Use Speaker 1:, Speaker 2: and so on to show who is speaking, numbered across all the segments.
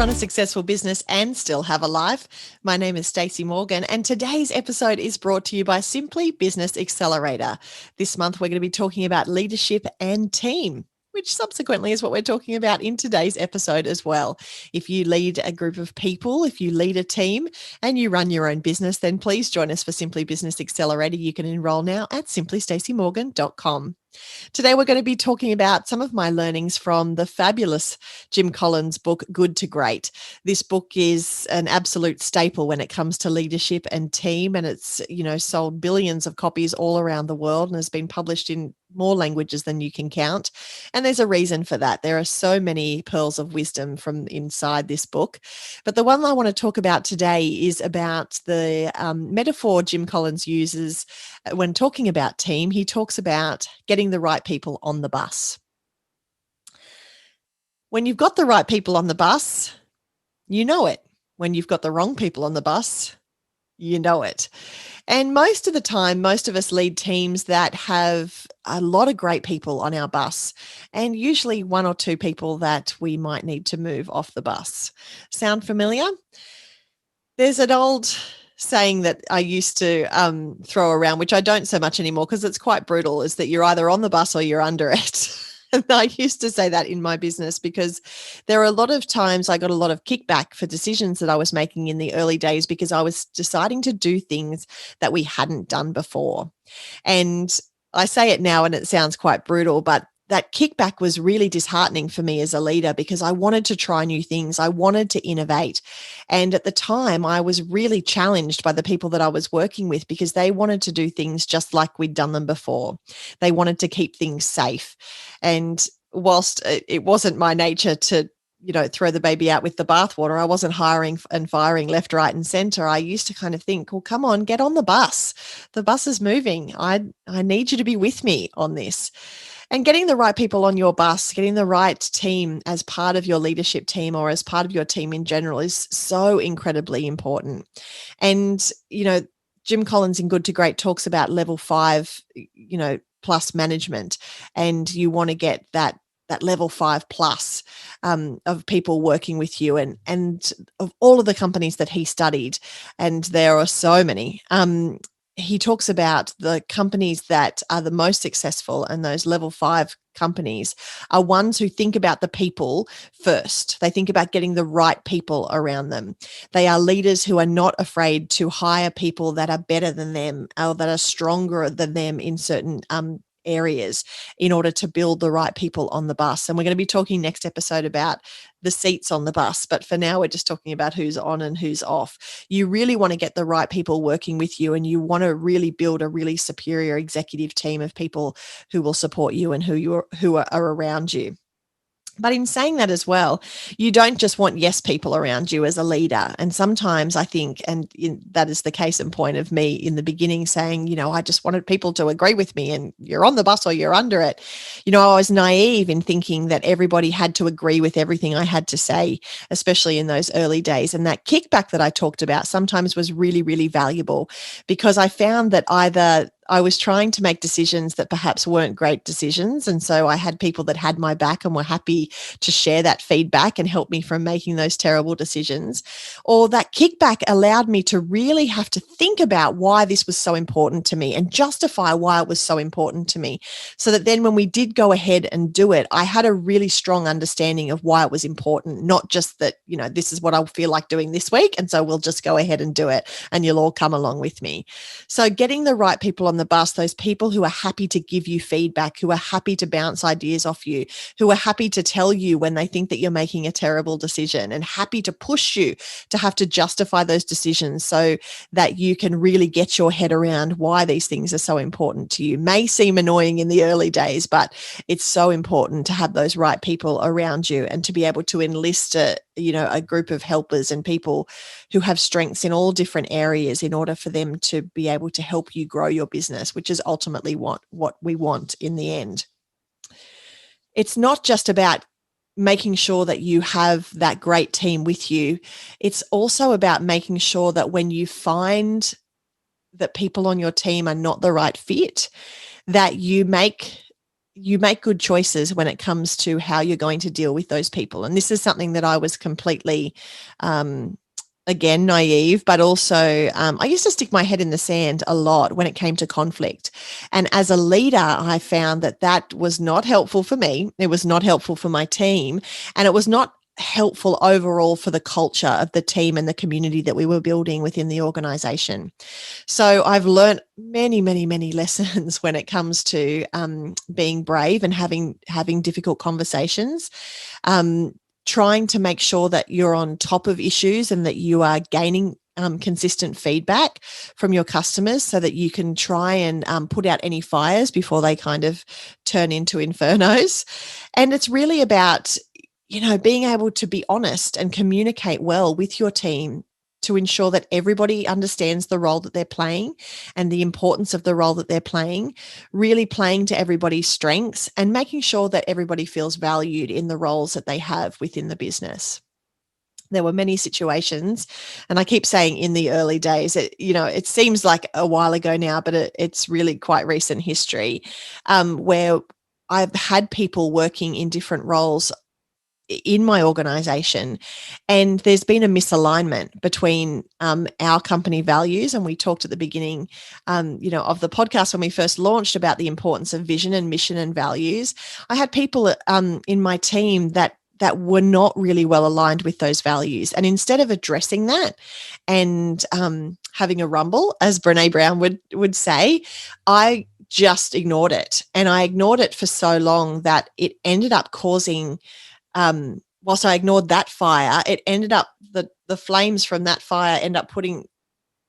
Speaker 1: run a successful business and still have a life. My name is Stacey Morgan, and today's episode is brought to you by Simply Business Accelerator. This month, we're going to be talking about leadership and team, which subsequently is what we're talking about in today's episode as well. If you lead a group of people, if you lead a team and you run your own business, then please join us for Simply Business Accelerator. You can enroll now at simplystacymorgan.com. Today, we're going to be talking about some of my learnings from the fabulous Jim Collins book, Good to Great. This book is an absolute staple when it comes to leadership and team, and it's, sold billions of copies all around the world and has been published in more languages than you can count. And there's a reason for that. There are so many pearls of wisdom from inside this book. But the one I want to talk about today is about the metaphor Jim Collins uses when talking about team. He talks about getting the right people on the bus. When you've got the right people on the bus, you know it. When you've got the wrong people on the bus, you know it. And most of the time, most of us lead teams that have a lot of great people on our bus, and usually one or two people that we might need to move off the bus. Sound familiar? There's an old saying that I used to throw around, which I don't so much anymore because it's quite brutal, is that you're either on the bus or you're under it. And I used to say that in my business because there are a lot of times I got a lot of kickback for decisions that I was making in the early days because I was deciding to do things that we hadn't done before. And I say it now and it sounds quite brutal, but that kickback was really disheartening for me as a leader because I wanted to try new things. I wanted to innovate. And at the time, I was really challenged by the people that I was working with because they wanted to do things just like we'd done them before. They wanted to keep things safe. And whilst it wasn't my nature to throw the baby out with the bathwater, I wasn't hiring and firing left, right, and center. I used to kind of think, well, come on, get on the bus. The bus is moving. I need you to be with me on this. And getting the right people on your bus, getting the right team as part of your leadership team or as part of your team in general is so incredibly important. And, Jim Collins in Good to Great talks about level 5, plus management, and you want to get that level 5 plus of people working with you, and of all of the companies that he studied, and there are so many. He talks about the companies that are the most successful, and those level 5 companies are ones who think about the people first. They think about getting the right people around them. They are leaders who are not afraid to hire people that are better than them or that are stronger than them in certain areas in order to build the right people on the bus. And we're going to be talking next episode about the seats on the bus, but for now we're just talking about who's on and who's off. You really want to get the right people working with you, and you want to really build a really superior executive team of people who will support you and who are around you. But in saying that as well, you don't just want yes people around you as a leader. And sometimes I think, and that is the case in point of me in the beginning saying, I just wanted people to agree with me and you're on the bus or you're under it. I was naive in thinking that everybody had to agree with everything I had to say, especially in those early days. And that kickback that I talked about sometimes was really, really valuable because I found that either I was trying to make decisions that perhaps weren't great decisions. And so I had people that had my back and were happy to share that feedback and help me from making those terrible decisions. Or that kickback allowed me to really have to think about why this was so important to me and justify why it was so important to me. So that then when we did go ahead and do it, I had a really strong understanding of why it was important, not just that, this is what I feel like doing this week. And so we'll just go ahead and do it and you'll all come along with me. So getting the right people on the bus, those people who are happy to give you feedback, who are happy to bounce ideas off you, who are happy to tell you when they think that you're making a terrible decision, and happy to push you to have to justify those decisions so that you can really get your head around why these things are so important to you. May seem annoying in the early days, but it's so important to have those right people around you and to be able to enlist a group of helpers and people who have strengths in all different areas in order for them to be able to help you grow your business, which is ultimately what we want in the end. It's not just about making sure that you have that great team with you. It's also about making sure that when you find that people on your team are not the right fit, that you make you make good choices when it comes to how you're going to deal with those people. And this is something that I was completely, again, naive, but also I used to stick my head in the sand a lot when it came to conflict. And as a leader, I found that that was not helpful for me. It was not helpful for my team. And it was not helpful overall for the culture of the team and the community that we were building within the organization. So I've learned many, many, many lessons when it comes to being brave and having difficult conversations, trying to make sure that you're on top of issues and that you are gaining consistent feedback from your customers so that you can try and put out any fires before they kind of turn into infernos. And it's really about, being able to be honest and communicate well with your team to ensure that everybody understands the role that they're playing and the importance of the role that they're playing, really playing to everybody's strengths and making sure that everybody feels valued in the roles that they have within the business. There were many situations, and I keep saying in the early days, it seems like a while ago now, but it's really quite recent history, where I've had people working in different roles in my organization, and there's been a misalignment between our company values. And we talked at the beginning, of the podcast when we first launched about the importance of vision and mission and values. I had people in my team that were not really well aligned with those values. And instead of addressing that and having a rumble, as Brene Brown would say, I just ignored it. And I ignored it for so long that it ended up causing, whilst I ignored that fire, it ended up the flames from that fire end up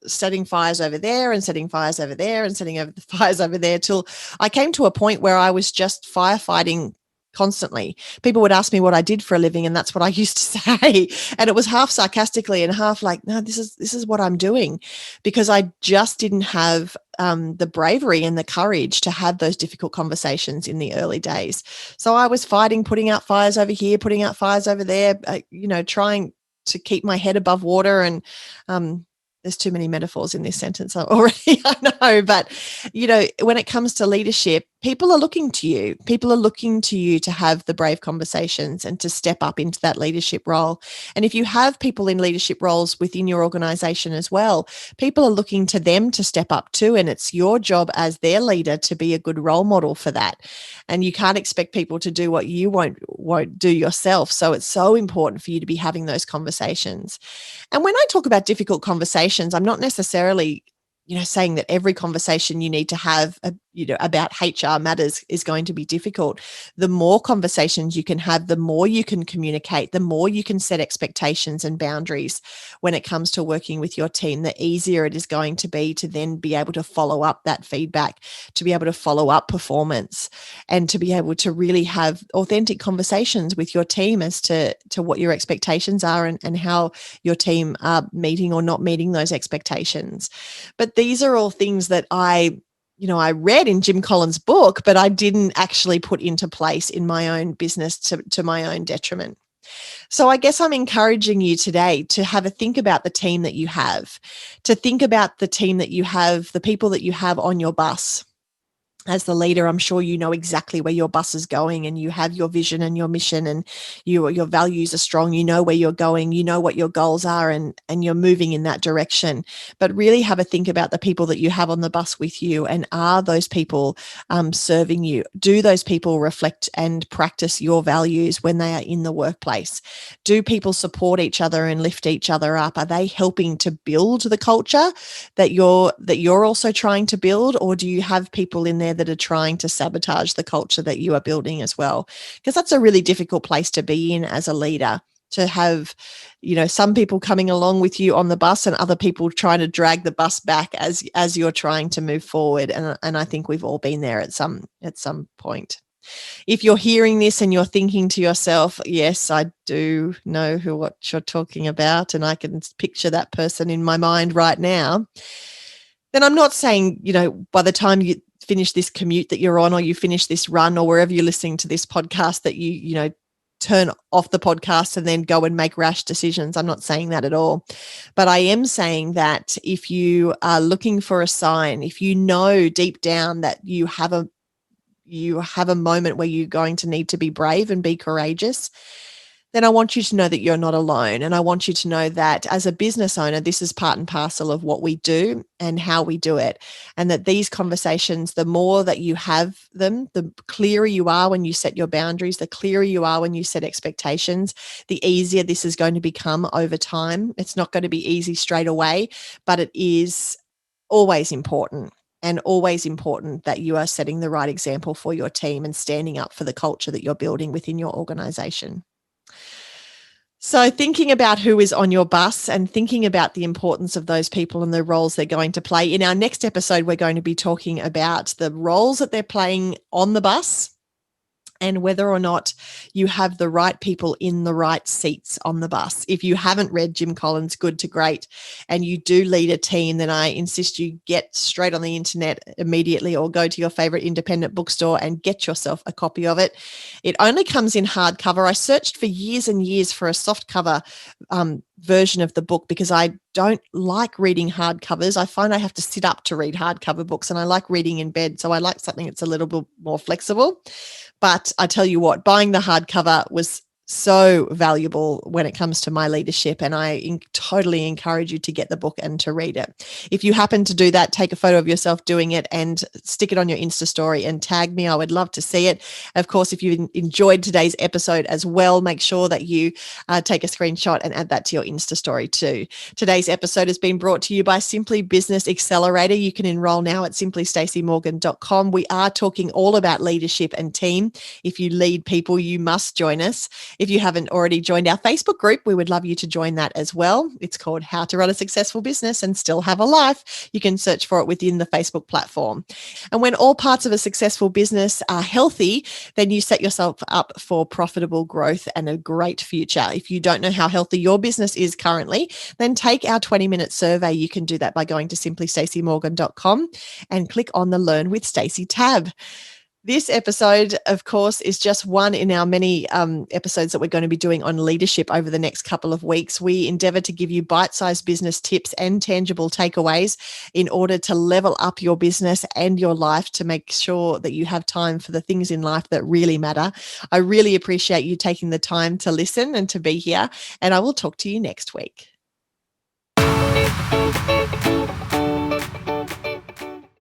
Speaker 1: setting fires over there and setting fires over there and setting over the fires over there till I came to a point where I was just firefighting constantly. People would ask me what I did for a living, and that's what I used to say. And it was half sarcastically and half like, no, this is what I'm doing, because I just didn't have the bravery and the courage to have those difficult conversations in the early days. So I was fighting, putting out fires over here, putting out fires over there, trying to keep my head above water. And there's too many metaphors in this sentence already, I know. But, when it comes to leadership, people are looking to you. People are looking to you to have the brave conversations and to step up into that leadership role. And if you have people in leadership roles within your organization as well, people are looking to them to step up too. And it's your job as their leader to be a good role model for that. And you can't expect people to do what you won't do yourself. So it's so important for you to be having those conversations. And when I talk about difficult conversations, I'm not necessarily saying that every conversation you need to have, about HR matters is going to be difficult. The more conversations you can have, the more you can communicate, the more you can set expectations and boundaries when it comes to working with your team, the easier it is going to be to then be able to follow up that feedback, to be able to follow up performance, and to be able to really have authentic conversations with your team as to what your expectations are and how your team are meeting or not meeting those expectations. But these are all things that I read in Jim Collins' book, but I didn't actually put into place in my own business to my own detriment. So I guess I'm encouraging you today to have a think about the team that you have, to think about the team that you have, the people that you have on your bus. As the leader, I'm sure you know exactly where your bus is going, and you have your vision and your mission, and your values are strong. You know where you're going, you know what your goals are, and you're moving in that direction. But really have a think about the people that you have on the bus with you, and are those people serving you? Do those people reflect and practice your values when they are in the workplace? Do people support each other and lift each other up? Are they helping to build the culture that you're also trying to build, or do you have people in there that are trying to sabotage the culture that you are building as well? Because that's a really difficult place to be in as a leader, to have, some people coming along with you on the bus and other people trying to drag the bus back as you're trying to move forward. And I think we've all been there at some point. If you're hearing this and you're thinking to yourself, yes, I do know what you're talking about, and I can picture that person in my mind right now, then I'm not saying, by the time you finish this commute that you're on, or you finish this run, or wherever you're listening to this podcast, that you turn off the podcast and then go and make rash decisions. I'm not saying that at all. But I am saying that if you are looking for a sign, if you know deep down that you have you have a moment where you're going to need to be brave and be courageous, then I want you to know that you're not alone. And I want you to know that as a business owner, this is part and parcel of what we do and how we do it. And that these conversations, the more that you have them, the clearer you are when you set your boundaries, the clearer you are when you set expectations, the easier this is going to become over time. It's not going to be easy straight away, but it is always important. And always important that you are setting the right example for your team and standing up for the culture that you're building within your organization. So thinking about who is on your bus and thinking about the importance of those people and the roles they're going to play. In our next episode, we're going to be talking about the roles that they're playing on the bus and whether or not you have the right people in the right seats on the bus. If you haven't read Jim Collins' Good to Great and you do lead a team, then I insist you get straight on the internet immediately or go to your favorite independent bookstore and get yourself a copy of it. It only comes in hardcover. I searched for years and years for a softcover version of the book because I don't like reading hardcovers. I find I have to sit up to read hardcover books and I like reading in bed. So I like something that's a little bit more flexible. But I tell you what, buying the hardcover was so valuable when it comes to my leadership. And I totally encourage you to get the book and to read it. If you happen to do that, take a photo of yourself doing it and stick it on your Insta story and tag me. I would love to see it. Of course, if you enjoyed today's episode as well, make sure that you take a screenshot and add that to your Insta story too. Today's episode has been brought to you by Simply Business Accelerator. You can enroll now at simplystacymorgan.com. We are talking all about leadership and team. If you lead people, you must join us. If you haven't already joined our Facebook group, we would love you to join that as well. It's called How to Run a Successful Business and Still Have a Life. You can search for it within the Facebook platform. And when all parts of a successful business are healthy, then you set yourself up for profitable growth and a great future. If you don't know how healthy your business is currently, then take our 20-minute survey. You can do that by going to simplystacymorgan.com and click on the Learn with Stacey tab. This episode, of course, is just one in our many episodes that we're going to be doing on leadership over the next couple of weeks. We endeavor to give you bite-sized business tips and tangible takeaways in order to level up your business and your life to make sure that you have time for the things in life that really matter. I really appreciate you taking the time to listen and to be here, and I will talk to you next week.